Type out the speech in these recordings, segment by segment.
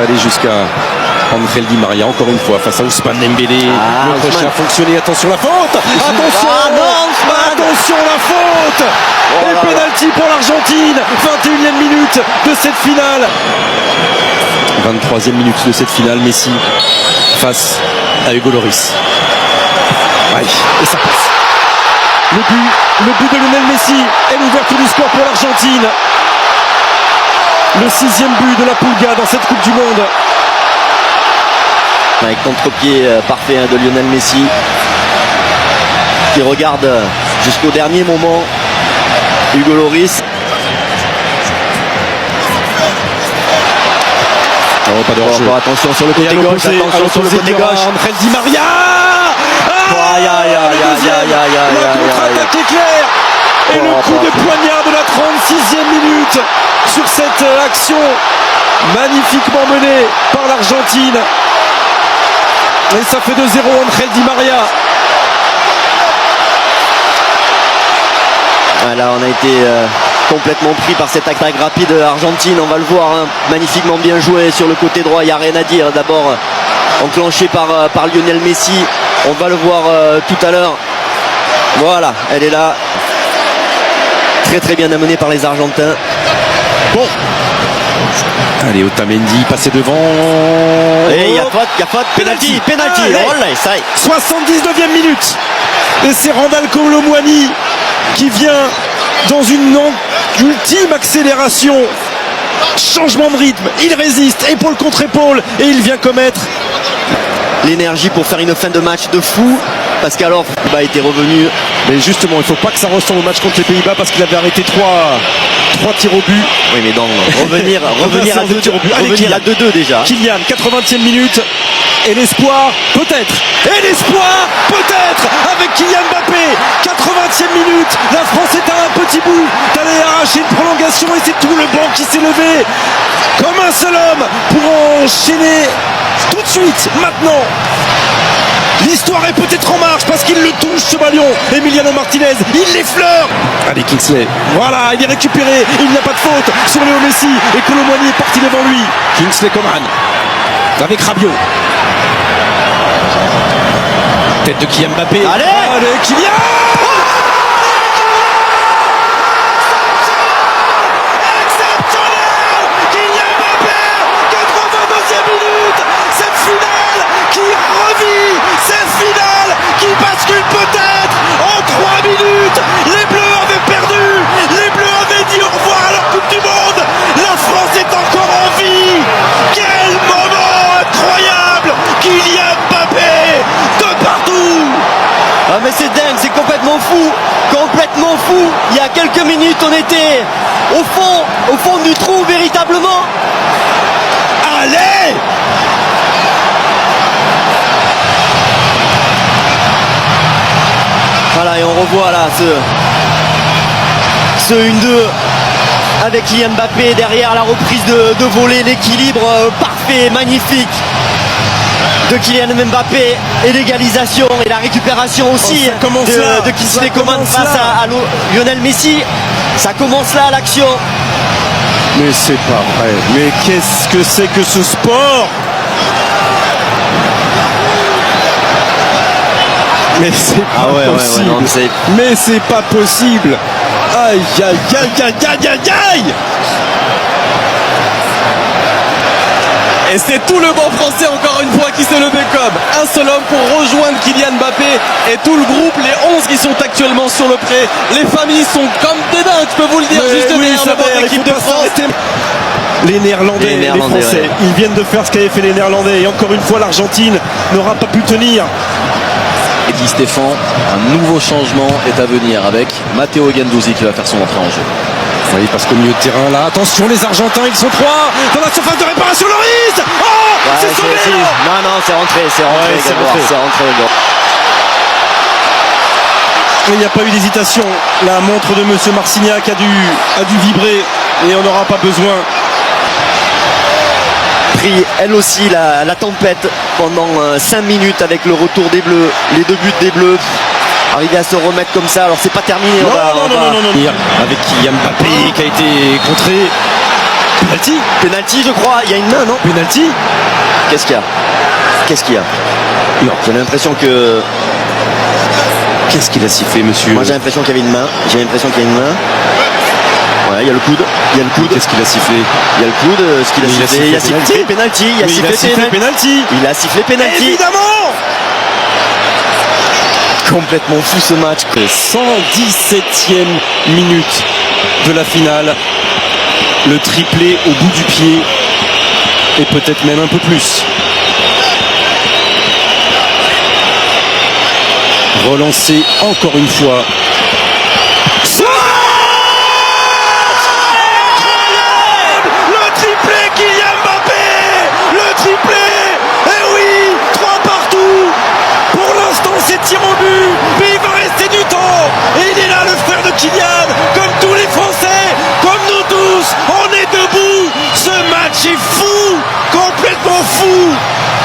aller jusqu'à Angel Di Maria, encore une fois, face à Ousmane Dembélé. Le crochet a fonctionné, attention la faute. Attention, attention la faute. Et pénalty pour l'Argentine. 21e minute de cette finale. 23e minute de cette finale, Messi face à Hugo Lloris. Aïe, et ça passe. Le but de Lionel Messi et l'ouverture du score pour l'Argentine. Le 6e but de la Pulga dans cette Coupe du Monde. Avec contre-pied parfait de Lionel Messi qui regarde jusqu'au dernier moment Hugo Lloris. Oh, pas de hors-jeu. Attention sur le côté gauche, attention sur le côté gauche. Angel Di Maria. La contre-attaque éclair. Et le coup de poignard de la 36e minute sur cette action magnifiquement menée par l'Argentine. Et ça fait 2-0 Angel Di Maria. Là on a été complètement pris par cette attaque rapide argentine, on va le voir, hein, magnifiquement bien joué sur le côté droit, il n'y a rien à dire. D'abord enclenché par Lionel Messi, on va le voir tout à l'heure. Voilà, elle est là, très très bien amenée par les Argentins. Bon, allez, Otamendi passé devant. Et il y a faute, penalty. Oh là, ça y est. 79e minute. Et c'est Randal Kolo Muani qui vient dans une ultime accélération. Changement de rythme, il résiste, épaule contre épaule, et il vient commettre l'énergie pour faire une fin de match de fou. Parce qu'alors, il était revenu. Mais justement, il ne faut pas que ça ressemble au match contre les Pays-Bas parce qu'il avait arrêté 3 tirs au but. Oui, mais donc, revenir à 2-2 déjà. Kylian, 80e minute. Et l'espoir, peut-être. Avec Kylian Mbappé. 80e minute. La France est à un petit bout d'aller arracher une prolongation. Et c'est tout le banc qui s'est levé comme un seul homme pour enchaîner tout de suite, maintenant. L'histoire est peut-être en marche parce qu'il le touche, ce ballon. Emiliano Martinez, il l'effleure. Allez, Kingsley. Voilà, il est récupéré. Il n'y a pas de faute sur Léo Messi. Et Kolo Muani est parti devant lui. Kingsley Coman avec Rabiot. Tête de Kylian Mbappé. Allez, Kylian. Qui bascule peut-être en 3 minutes. Les Bleus avaient perdu. Les Bleus avaient dit au revoir à leur Coupe du Monde. La France est encore en vie. Quel moment incroyable. Kylian Mbappé de partout. Ah mais c'est dingue, c'est complètement fou. Il y a quelques minutes on était au fond du trou véritablement. Allez. Voilà, et on revoit là ce 1-2 avec Kylian Mbappé derrière, la reprise de volée, l'équilibre parfait, magnifique de Kylian Mbappé et l'égalisation et la récupération aussi de Kingsley Coman face à Lionel Messi. Ça commence là l'action. Mais c'est pas vrai. Mais qu'est-ce que c'est que ce sport? Mais c'est pas possible. Mais c'est pas possible. Aïe, aïe, aïe, aïe, aïe, aïe, aïe. Et c'est tout le banc français encore une fois qui s'est levé comme un seul homme pour rejoindre Kylian Mbappé et tout le groupe, les 11 qui sont actuellement sur le pré. Les familles sont comme des dingues, je peux vous le dire, juste derrière le banc de l'équipe de France. Les Néerlandais, les Français, ouais. Ils viennent de faire ce qu'avaient fait les Néerlandais. Et encore une fois, l'Argentine n'aura pas pu tenir. Et dit Stéphane, un nouveau changement est à venir avec Matteo Guendouzi qui va faire son entrée en jeu. Oui, parce qu'au milieu de terrain, là, attention, les Argentins, ils sont 3 dans la surface de réparation. Lloris, c'est sauvé. Non, c'est rentré, c'est rentré. Il n'y a pas eu d'hésitation. La montre de Monsieur Marcignac a dû vibrer et on n'aura pas besoin. Pris elle aussi la tempête pendant 5 minutes avec le retour des Bleus, les 2 buts des Bleus. Arriver à se remettre comme ça, alors c'est pas terminé. Non. Avec Kylian Mbappé qui a été contré. Penalty. Penalty, je crois. Il y a une main, non? Penalty. Qu'est-ce qu'il y a? Qu'est-ce qu'il y a? Non. J'ai l'impression que. Qu'est-ce qu'il a sifflé, monsieur? Moi, j'ai l'impression qu'il y avait une main. J'ai l'impression qu'il y a une main. Ouais, il y a le coude. Il y a le coude. Qu'est-ce qu'il a sifflé? Il y a le coude. Ce qu'il a Mais sifflé. Il a sifflé penalty. Il a sifflé penalty. Il a sifflé penalty. Évidemment. Complètement fou ce match. 117e minute de la finale. Le triplé au bout du pied. Et peut-être même un peu plus. Relancé encore une fois. Le triplé Kylian Mbappé. Le triplé. Eh oui, 3 partout. Pour l'instant c'est tir au but. Mais il va rester du temps. Et il est là, le frère de Kylian. Comme tous les Français, comme nous tous, on est debout. Ce match est fou. Complètement fou.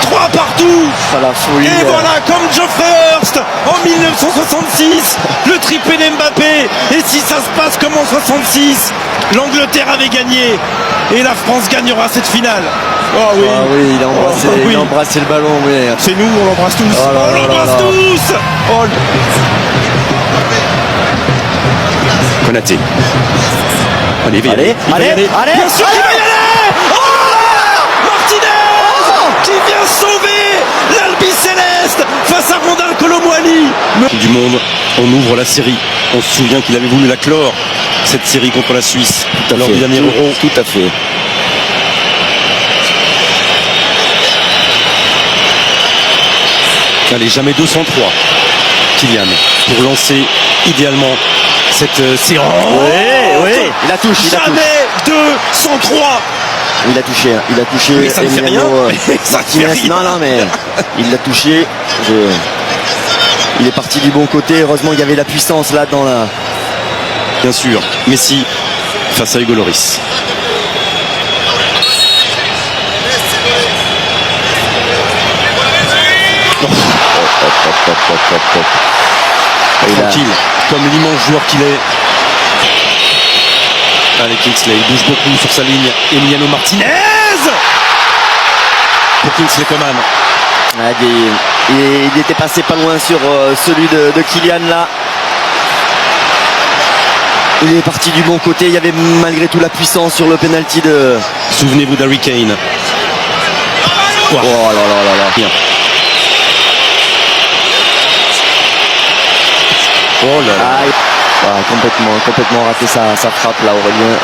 3 partout. Pas la folie. Et voilà, comme Geoffrey Hurst en 1966, le triplé d'Mbappé. Et si ça se passe comme en 66, l'Angleterre avait gagné et la France gagnera cette finale. Oh oui, Ah oui, il a embrassé, Oh oui. il a embrassé le ballon. Oui. C'est nous, on l'embrasse tous. Oh là On là l'embrasse là là. tous. Oh. Konaté. Allez, il va y Allez, aller. Il va y allez, aller. allez, Bien sûr qu'il va y aller. Oh là là, Martinez qui vient sauver l'Albi Céleste face à Rondal Colomwani. Du monde, on ouvre la série. On se souvient qu'il avait voulu la clore, cette série contre la Suisse, Tout à lors fait. du dernier Euro. Tout à fait. Allez, jamais 203, Kylian, pour lancer idéalement cette séance. Oui, il la touche, il la touche. Jamais 203. Il a touché, hein. Il a touché. Mais ça ne fait Emiliano, rien. Mais ça ne fait Martinez. rien. Non, mais il l'a touché. Il est parti du bon côté. Heureusement, il y avait la puissance là dans la. Bien sûr, Messi face à Hugo Lloris. Il a- Tranquille, comme l'immense joueur qu'il est. Allez, Kingsley, il bouge beaucoup sur sa ligne. Emiliano Martinez pour Kingsley Coman. Ah, il était passé pas loin sur celui de Kylian là. Il est parti du bon côté. Il y avait malgré tout la puissance sur le penalty de. Souvenez-vous d'Harry Kane. Oh là là là là. Bien. Oh là là. Ah, complètement raté sa frappe là, Aurélien.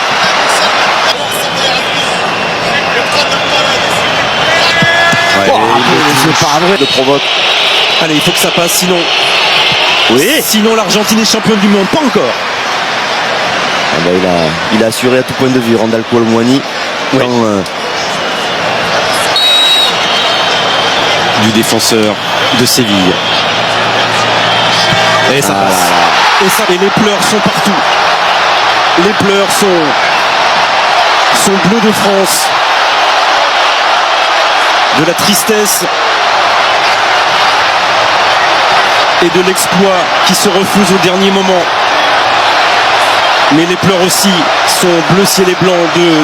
Ouais, C'est pas vrai. Le provoque. allez, il faut que ça passe, sinon. Oui. Sinon, l'Argentine est championne du monde. Pas encore. Ah bah, il a assuré à tout point de vue Randal Colomwani. Oui. Quand, Du défenseur de Séville. Et ça passe. Et les pleurs sont partout. Les pleurs sont bleus de France. De la tristesse et de l'exploit qui se refuse au dernier moment. Mais les pleurs aussi sont bleu ciel et blanc de